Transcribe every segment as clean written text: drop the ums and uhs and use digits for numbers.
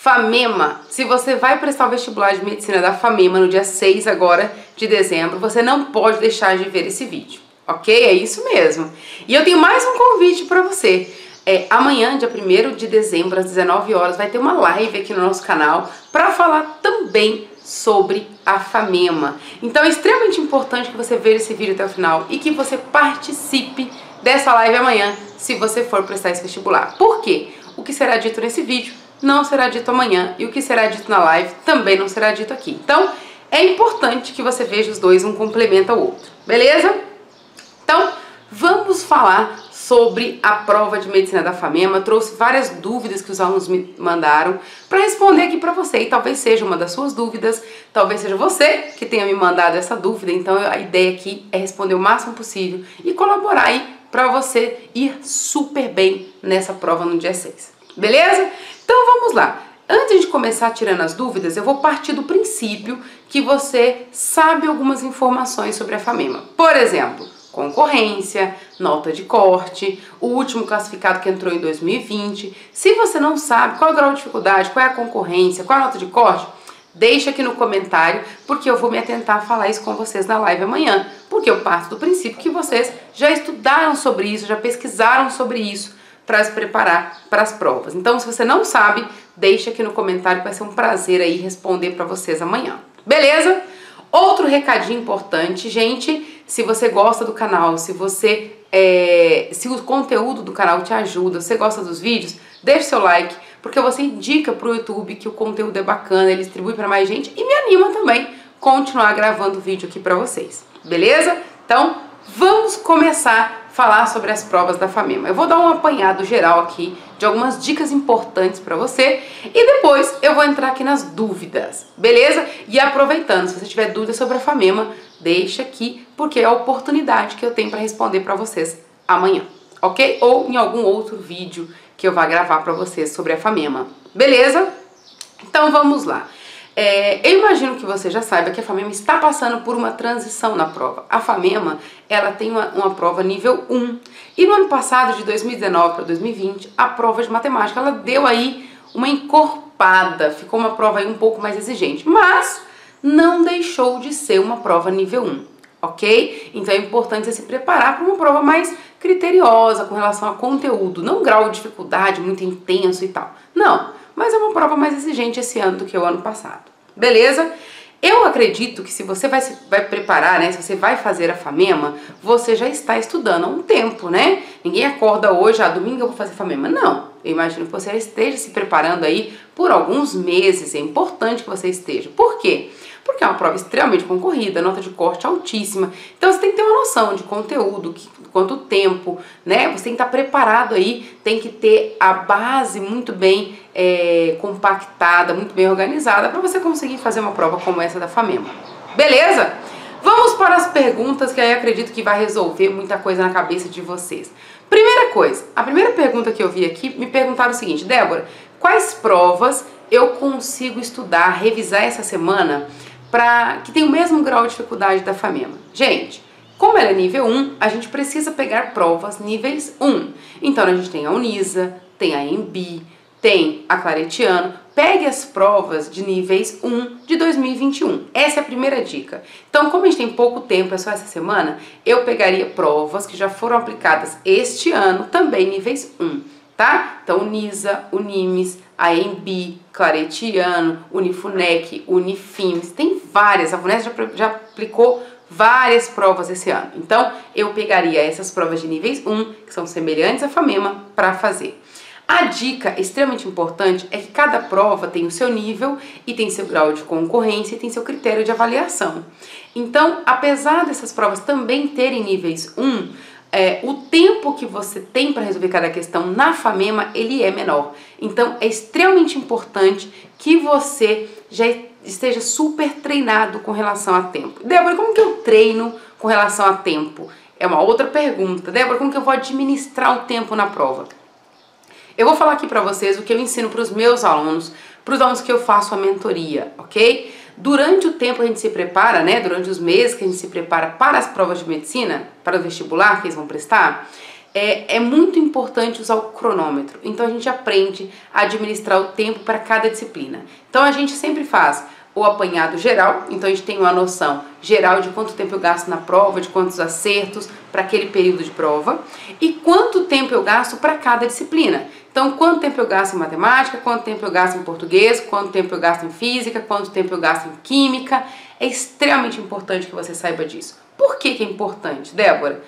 FAMEMA, se você vai prestar o vestibular de medicina da FAMEMA no dia 6 agora de dezembro, você não pode deixar de ver esse vídeo, ok? É isso mesmo. E eu tenho mais um convite para você. Amanhã, dia 1º de dezembro, às 19 horas, vai ter uma live aqui no nosso canal para falar também sobre a FAMEMA. Então é extremamente importante que você veja esse vídeo até o final e que você participe dessa live amanhã, se você for prestar esse vestibular. Por quê? O que será dito nesse vídeo não será dito amanhã e o que será dito na live também não será dito aqui. Então, é importante que você veja os dois, um complementa o outro, beleza? Então, vamos falar sobre a prova de medicina da FAMEMA. Trouxe várias dúvidas que os alunos me mandaram para responder aqui para você, e talvez seja uma das suas dúvidas, talvez seja você que tenha me mandado essa dúvida. Então, a ideia aqui é responder o máximo possível e colaborar aí para você ir super bem nessa prova no dia 6, beleza? Então vamos lá. Antes de começar tirando as dúvidas, eu vou partir do princípio que você sabe algumas informações sobre a FAMEMA. Por exemplo, concorrência, nota de corte, o último classificado que entrou em 2020. Se você não sabe qual é o grau de dificuldade, qual é a concorrência, qual é a nota de corte, deixa aqui no comentário, porque eu vou me atentar a falar isso com vocês na live amanhã. Porque eu parto do princípio que vocês já estudaram sobre isso, já pesquisaram sobre isso para se preparar para as provas. Então, se você não sabe, deixa aqui no comentário, vai ser um prazer aí responder para vocês amanhã. Beleza? Outro recadinho importante, gente, se você gosta do canal, se o conteúdo do canal te ajuda, você gosta dos vídeos, deixa seu like, porque você indica pro YouTube que o conteúdo é bacana, ele distribui para mais gente e me anima também continuar gravando vídeo aqui para vocês. Beleza? Então, vamos começar a falar sobre as provas da FAMEMA. Eu vou dar um apanhado geral aqui de algumas dicas importantes para você e depois eu vou entrar aqui nas dúvidas, beleza? E aproveitando, se você tiver dúvidas sobre a FAMEMA, deixa aqui, porque é a oportunidade que eu tenho para responder para vocês amanhã, ok? Ou em algum outro vídeo que eu vá gravar para vocês sobre a FAMEMA, beleza? Então vamos lá. Eu imagino que você já saiba que a FAMEMA está passando por uma transição na prova. A FAMEMA, ela tem uma prova nível 1. E no ano passado, de 2019 para 2020, a prova de matemática, ela deu aí uma encorpada. Ficou uma prova aí um pouco mais exigente. Mas não deixou de ser uma prova nível 1, ok? Então é importante você se preparar para uma prova mais criteriosa com relação a conteúdo. Não grau de dificuldade muito intenso e tal. Não. Mas é uma prova mais exigente esse ano do que o ano passado, beleza? Eu acredito que se você vai preparar, né, se você vai fazer a FAMEMA, você já está estudando há um tempo, né? Ninguém acorda hoje, domingo eu vou fazer FAMEMA. Não, eu imagino que você esteja se preparando aí por alguns meses, é importante que você esteja. Por quê? Porque é uma prova extremamente concorrida, nota de corte altíssima, então você tem que ter uma noção de conteúdo, quanto tempo, né? Você tem que estar preparado aí, tem que ter a base muito bem compactada, muito bem organizada para você conseguir fazer uma prova como essa da FAMEMA. Beleza? Vamos para as perguntas que aí eu acredito que vai resolver muita coisa na cabeça de vocês. Primeira coisa, a primeira pergunta que eu vi aqui, me perguntaram o seguinte: Débora, quais provas eu consigo estudar, revisar essa semana que tem o mesmo grau de dificuldade da FAMEMA? Gente, como ela é nível 1, a gente precisa pegar provas níveis 1. Então a gente tem a Unisa, tem a EMB, tem a Claretiano. Pegue as provas de níveis 1 de 2021. Essa é a primeira dica. Então, como a gente tem pouco tempo, é só essa semana, eu pegaria provas que já foram aplicadas este ano, também níveis 1, tá? Então, Unisa, Unimes, a EMB, Claretiano, Unifunec, Unifimes, tem várias. A FUNESP já aplicou várias provas esse ano. Então, eu pegaria essas provas de níveis 1, que são semelhantes à FAMEMA, para fazer. A dica extremamente importante é que cada prova tem o seu nível e tem seu grau de concorrência e tem seu critério de avaliação. Então, apesar dessas provas também terem níveis 1, o tempo que você tem para resolver cada questão na FAMEMA, ele é menor. Então, é extremamente importante que você já esteja super treinado com relação a tempo. Débora, como que eu treino com relação a tempo? É uma outra pergunta. Débora, como que eu vou administrar o tempo na prova? Eu vou falar aqui pra vocês o que eu ensino pros meus alunos, pros alunos que eu faço a mentoria, ok? Durante o tempo que a gente se prepara, né, durante os meses que a gente se prepara para as provas de medicina, para o vestibular que eles vão prestar, é muito importante usar o cronômetro. Então a gente aprende a administrar o tempo para cada disciplina. Então a gente sempre faz o apanhado geral, então a gente tem uma noção geral de quanto tempo eu gasto na prova, de quantos acertos para aquele período de prova e quanto tempo eu gasto para cada disciplina. Então, quanto tempo eu gasto em matemática, quanto tempo eu gasto em português, quanto tempo eu gasto em física, quanto tempo eu gasto em química. É extremamente importante que você saiba disso. Por que é importante, Débora?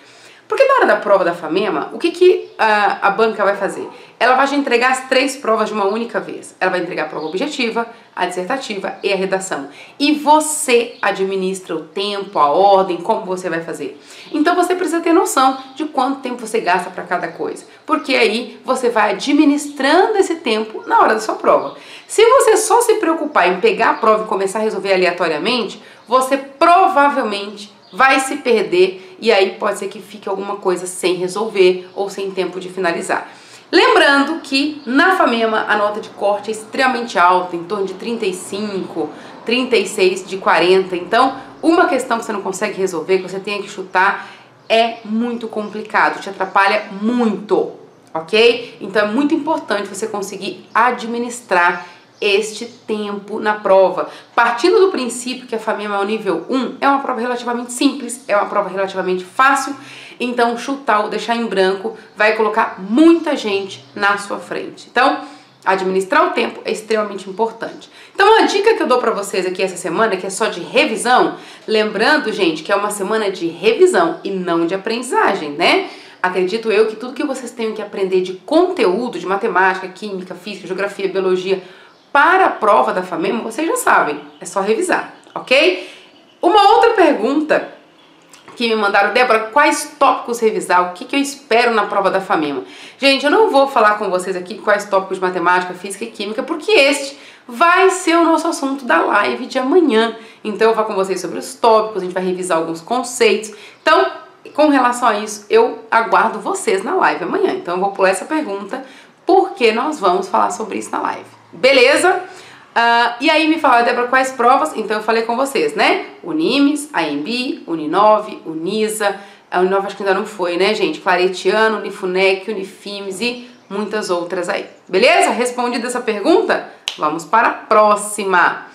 Porque na hora da prova da FAMEMA, o que a banca vai fazer? Ela vai te entregar as 3 provas de uma única vez. Ela vai entregar a prova objetiva, a dissertativa e a redação. E você administra o tempo, a ordem, como você vai fazer. Então você precisa ter noção de quanto tempo você gasta para cada coisa. Porque aí você vai administrando esse tempo na hora da sua prova. Se você só se preocupar em pegar a prova e começar a resolver aleatoriamente, você provavelmente vai se perder e aí pode ser que fique alguma coisa sem resolver ou sem tempo de finalizar. Lembrando que na FAMEMA a nota de corte é extremamente alta, em torno de 35, 36 de 40. Então, uma questão que você não consegue resolver, que você tenha que chutar, é muito complicado, te atrapalha muito, ok? Então é muito importante você conseguir administrar este tempo na prova. Partindo do princípio que a FAMEMA é o nível 1, é uma prova relativamente simples, é uma prova relativamente fácil, então chutar ou deixar em branco vai colocar muita gente na sua frente. Então, administrar o tempo é extremamente importante. Então, uma dica que eu dou pra vocês aqui essa semana, que é só de revisão, lembrando, gente, que é uma semana de revisão e não de aprendizagem, né? Acredito eu que tudo que vocês tenham que aprender de conteúdo, de matemática, química, física, geografia, biologia, para a prova da FAMEMA, vocês já sabem, é só revisar, ok? Uma outra pergunta que me mandaram, Débora, quais tópicos revisar, o que eu espero na prova da FAMEMA? Gente, eu não vou falar com vocês aqui quais tópicos de matemática, física e química, porque este vai ser o nosso assunto da live de amanhã. Então eu vou falar com vocês sobre os tópicos, a gente vai revisar alguns conceitos. Então, com relação a isso, eu aguardo vocês na live amanhã. Então eu vou pular essa pergunta, porque nós vamos falar sobre isso na live. Beleza? E aí me falaram, Débora, quais provas? Então eu falei com vocês, né? Unimes, AMB, Uninove, Unisa, a Uninove acho que ainda não foi, né, gente? Claretiano, Unifunec, Unifimes e muitas outras aí. Beleza? Respondida essa pergunta? Vamos para a próxima.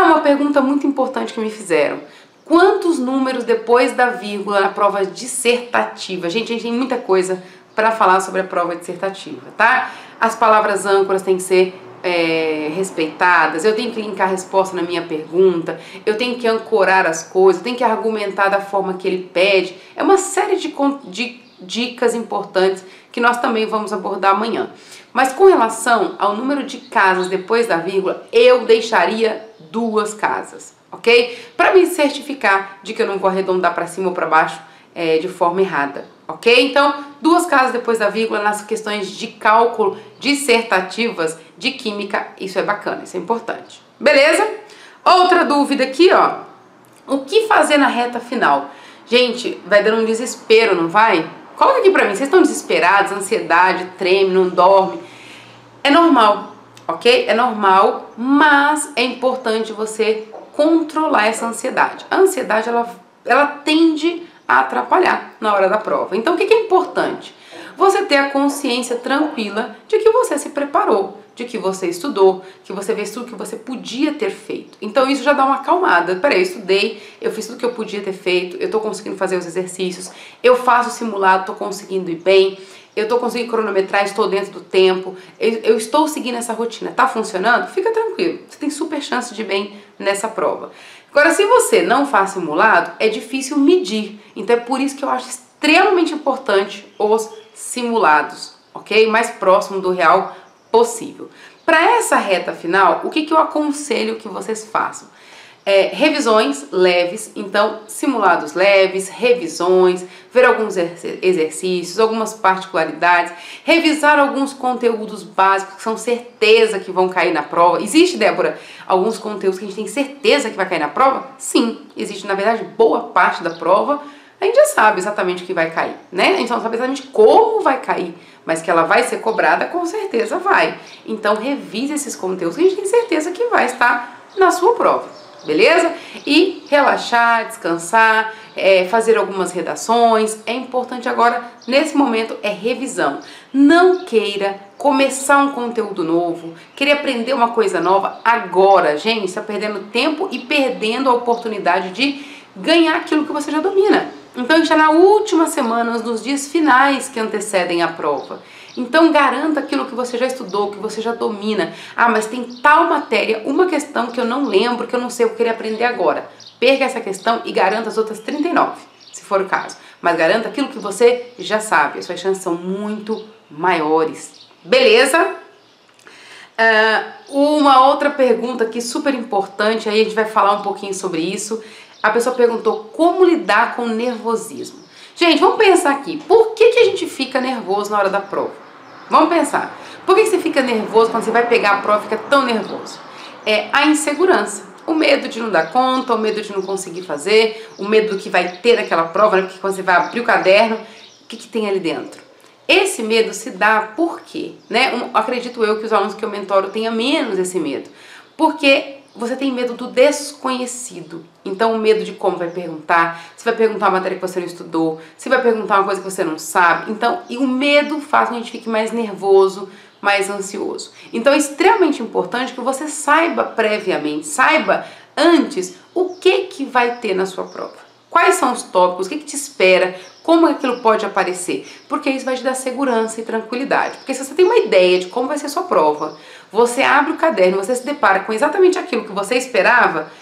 Uma pergunta muito importante que me fizeram. Quantos números depois da vírgula na prova dissertativa? Gente, a gente tem muita coisa para falar sobre a prova dissertativa, tá? As palavras âncoras têm que ser respeitadas, eu tenho que linkar a resposta na minha pergunta, eu tenho que ancorar as coisas, eu tenho que argumentar da forma que ele pede. É uma série de dicas importantes que nós também vamos abordar amanhã. Mas com relação ao número de casas depois da vírgula, eu deixaria 2 casas, ok? Para me certificar de que eu não vou arredondar para cima ou para baixo de forma errada, ok? Então, 2 casas depois da vírgula nas questões de cálculo dissertativas de química, isso é bacana, isso é importante. Beleza? Outra dúvida aqui, ó. O que fazer na reta final? Gente, vai dando um desespero, não vai? Coloca aqui pra mim, vocês estão desesperados, ansiedade, treme, não dorme. É normal, ok? É normal, mas é importante você controlar essa ansiedade. A ansiedade, ela tende a atrapalhar na hora da prova. Então, o que é importante? Você ter a consciência tranquila de que você se preparou, de que você estudou, que você fez tudo que você podia ter feito. Então, isso já dá uma acalmada. Peraí, eu estudei, eu fiz tudo que eu podia ter feito, eu tô conseguindo fazer os exercícios, eu faço o simulado, tô conseguindo ir bem, eu tô conseguindo cronometrar, estou dentro do tempo, eu estou seguindo essa rotina. Tá funcionando? Fica tranquilo, você tem super chance de ir bem nessa prova. Agora, se você não faz simulado, é difícil medir. Então é por isso que eu acho extremamente importante os simulados, ok? Mais próximo do real possível. Para essa reta final, o que eu aconselho que vocês façam? Revisões leves, então simulados leves, revisões, ver alguns exercícios, algumas particularidades, revisar alguns conteúdos básicos que são certeza que vão cair na prova. Existe, Débora, alguns conteúdos que a gente tem certeza que vai cair na prova? Sim, existe, na verdade, boa parte da prova a gente já sabe exatamente o que vai cair, né? A gente não sabe exatamente como vai cair, mas que ela vai ser cobrada, com certeza vai. Então revise esses conteúdos que a gente tem certeza que vai estar na sua prova. beleza? E relaxar, descansar, fazer algumas redações. É importante agora, nesse momento, revisão. Não queira começar um conteúdo novo, querer aprender uma coisa nova agora, gente, está perdendo tempo e perdendo a oportunidade de ganhar aquilo que você já domina. Então a gente está na última semana, nos dias finais que antecedem a prova. Então garanta aquilo que você já estudou, que você já domina. Ah, mas tem tal matéria, uma questão que eu não lembro, que eu não sei, eu vou querer aprender agora. Perca essa questão e garanta as outras 39, se for o caso. Mas garanta aquilo que você já sabe, as suas chances são muito maiores. Beleza? Uma outra pergunta aqui super importante, aí a gente vai falar um pouquinho sobre isso. A pessoa perguntou como lidar com o nervosismo. Gente, vamos pensar aqui, por que a gente fica nervoso na hora da prova? Vamos pensar, por que você fica nervoso quando você vai pegar a prova e fica tão nervoso? É a insegurança, o medo de não dar conta, o medo de não conseguir fazer, o medo do que vai ter naquela prova, né? Porque quando você vai abrir o caderno, o que tem ali dentro? Esse medo se dá por quê? Né? Acredito eu que os alunos que eu mentoro tenham menos esse medo, porque você tem medo do desconhecido. Então o medo de como vai perguntar, se vai perguntar uma matéria que você não estudou, se vai perguntar uma coisa que você não sabe. Então, e o medo faz com que a gente fique mais nervoso, mais ansioso. Então é extremamente importante que você saiba previamente, saiba antes o que vai ter na sua prova. Quais são os tópicos, o que te espera, como aquilo pode aparecer, porque isso vai te dar segurança e tranquilidade. Porque se você tem uma ideia de como vai ser a sua prova, você abre o caderno, você se depara com exatamente aquilo que você esperava,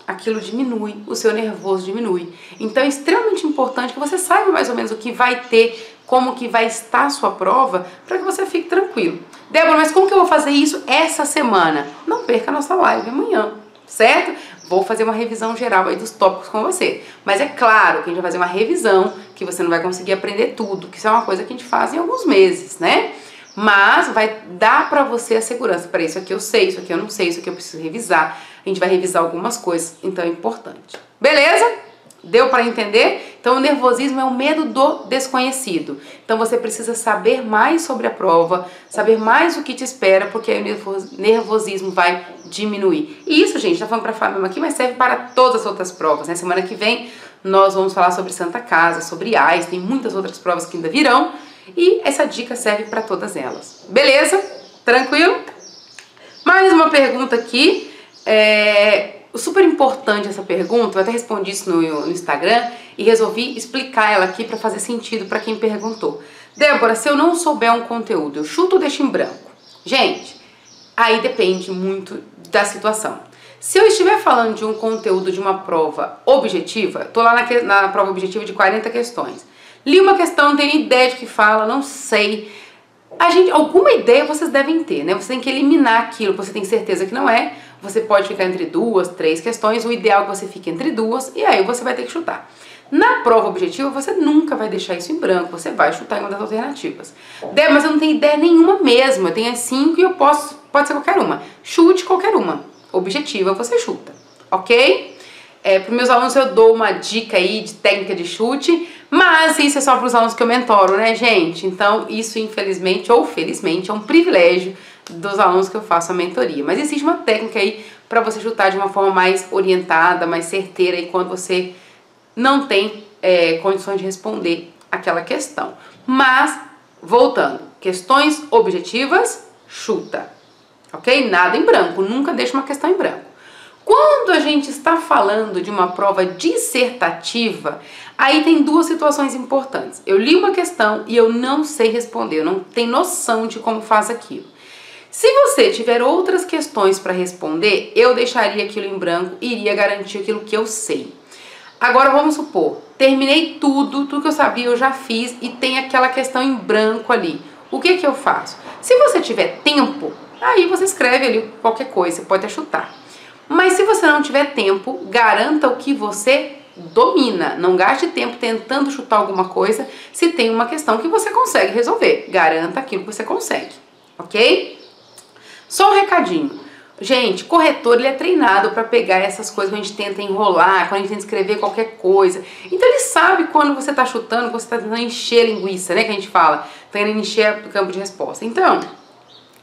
aquilo diminui, o seu nervoso diminui. Então é extremamente importante que você saiba mais ou menos o que vai ter, como que vai estar a sua prova, para que você fique tranquilo. Débora, mas como que eu vou fazer isso essa semana? Não perca a nossa live amanhã, certo? Vou fazer uma revisão geral aí dos tópicos com você. Mas é claro que a gente vai fazer uma revisão, que você não vai conseguir aprender tudo, que isso é uma coisa que a gente faz em alguns meses, né? Mas vai dar pra você a segurança. Para isso aqui eu sei, isso aqui eu não sei, isso aqui eu preciso revisar. A gente vai revisar algumas coisas, então é importante. Beleza? Deu para entender? Então o nervosismo é o medo do desconhecido. Então você precisa saber mais sobre a prova, saber mais o que te espera, porque aí o nervosismo vai diminuir. E isso, gente, tá falando para a FAMEMA aqui, mas serve para todas as outras provas, né? Semana que vem nós vamos falar sobre Santa Casa, sobre AIS, tem muitas outras provas que ainda virão, e essa dica serve para todas elas. Beleza? Tranquilo? Mais uma pergunta aqui, super importante essa pergunta, eu até respondi isso no Instagram e resolvi explicar ela aqui para fazer sentido para quem perguntou. Débora, se eu não souber um conteúdo, eu chuto ou deixo em branco? Gente, aí depende muito da situação. Se eu estiver falando de um conteúdo de uma prova objetiva, tô lá na prova objetiva de 40 questões. Li uma questão, não tenho ideia de que fala, não sei. Alguma ideia vocês devem ter, né? Você tem que eliminar aquilo que você tem certeza que não é. Você pode ficar entre 2, 3 questões, o ideal é que você fique entre 2 e aí você vai ter que chutar. Na prova objetiva, você nunca vai deixar isso em branco, você vai chutar em uma das alternativas. Mas eu não tenho ideia nenhuma mesmo, eu tenho as 5 e pode ser qualquer uma. Chute qualquer uma. Objetiva, você chuta, ok? Para os meus alunos eu dou uma dica aí de técnica de chute, mas isso é só para os alunos que eu mentoro, né, gente? Então isso, infelizmente ou felizmente, é um privilégio dos alunos que eu faço a mentoria. Mas existe uma técnica aí para você chutar de uma forma mais orientada, mais certeira, e quando você não tem condições de responder aquela questão. Mas, voltando, questões objetivas, chuta, ok? Nada em branco, nunca deixa uma questão em branco. Quando a gente está falando de uma prova dissertativa, aí tem duas situações importantes. Eu li uma questão e eu não sei responder, eu não tenho noção de como faz aquilo. Se você tiver outras questões para responder, eu deixaria aquilo em branco e iria garantir aquilo que eu sei. Agora vamos supor, terminei tudo que eu sabia eu já fiz e tem aquela questão em branco ali. O que eu faço? Se você tiver tempo, aí você escreve ali qualquer coisa, você pode até chutar. Mas se você não tiver tempo, garanta o que você domina. Não gaste tempo tentando chutar alguma coisa se tem uma questão que você consegue resolver. Garanta aquilo que você consegue, ok? Só um recadinho. Gente, corretor ele é treinado para pegar essas coisas quando a gente tenta enrolar, quando a gente tenta escrever qualquer coisa. Então ele sabe quando você está chutando, quando você está tentando encher a linguiça, né, que a gente fala, tentando encher o campo de resposta. Então,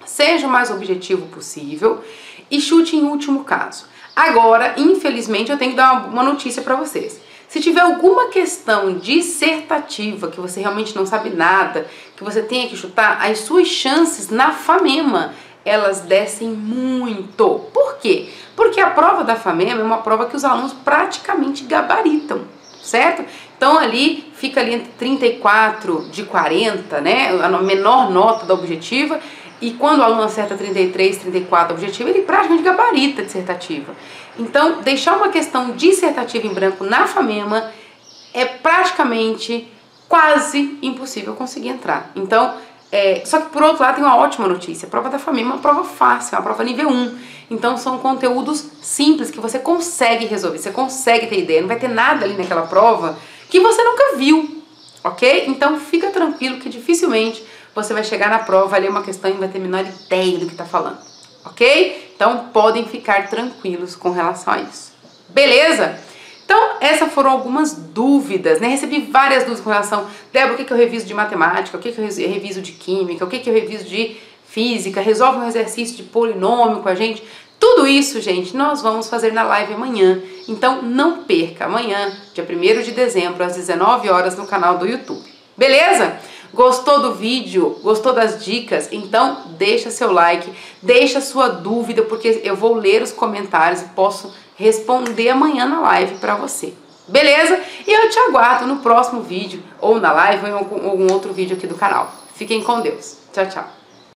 seja o mais objetivo possível e chute em último caso. Agora, infelizmente, eu tenho que dar uma notícia para vocês. Se tiver alguma questão dissertativa que você realmente não sabe nada, que você tenha que chutar, as suas chances na FAMEMA, elas descem muito. Por quê? Porque a prova da FAMEMA é uma prova que os alunos praticamente gabaritam, certo? Então ali fica ali entre 34 de 40, né? A menor nota da objetiva. E quando o aluno acerta 33, 34 objetiva, ele praticamente gabarita a dissertativa. Então, deixar uma questão dissertativa em branco na FAMEMA é praticamente quase impossível conseguir entrar. Então, só que por outro lado tem uma ótima notícia. A prova da FAMEMA é uma prova fácil, é uma prova nível 1. Então são conteúdos simples que você consegue resolver, você consegue ter ideia. Não vai ter nada ali naquela prova que você nunca viu, ok? Então fica tranquilo que dificilmente você vai chegar na prova, vai ler uma questão e vai ter a menor ideia do que está falando, ok? Então podem ficar tranquilos com relação a isso. Beleza? Então essas foram algumas dúvidas, né? Recebi várias dúvidas com relação, Débora, o que eu reviso de matemática, o que eu reviso de química, o que eu reviso de física, resolve um exercício de polinômio com a gente. Tudo isso, gente, nós vamos fazer na live amanhã. Então não perca, amanhã, dia 1º de dezembro, às 19 horas no canal do YouTube. Beleza? Gostou do vídeo? Gostou das dicas? Então deixa seu like, deixa sua dúvida, porque eu vou ler os comentários e posso responder amanhã na live para você. Beleza? E eu te aguardo no próximo vídeo, ou na live, ou em algum outro vídeo aqui do canal. Fiquem com Deus. Tchau, tchau.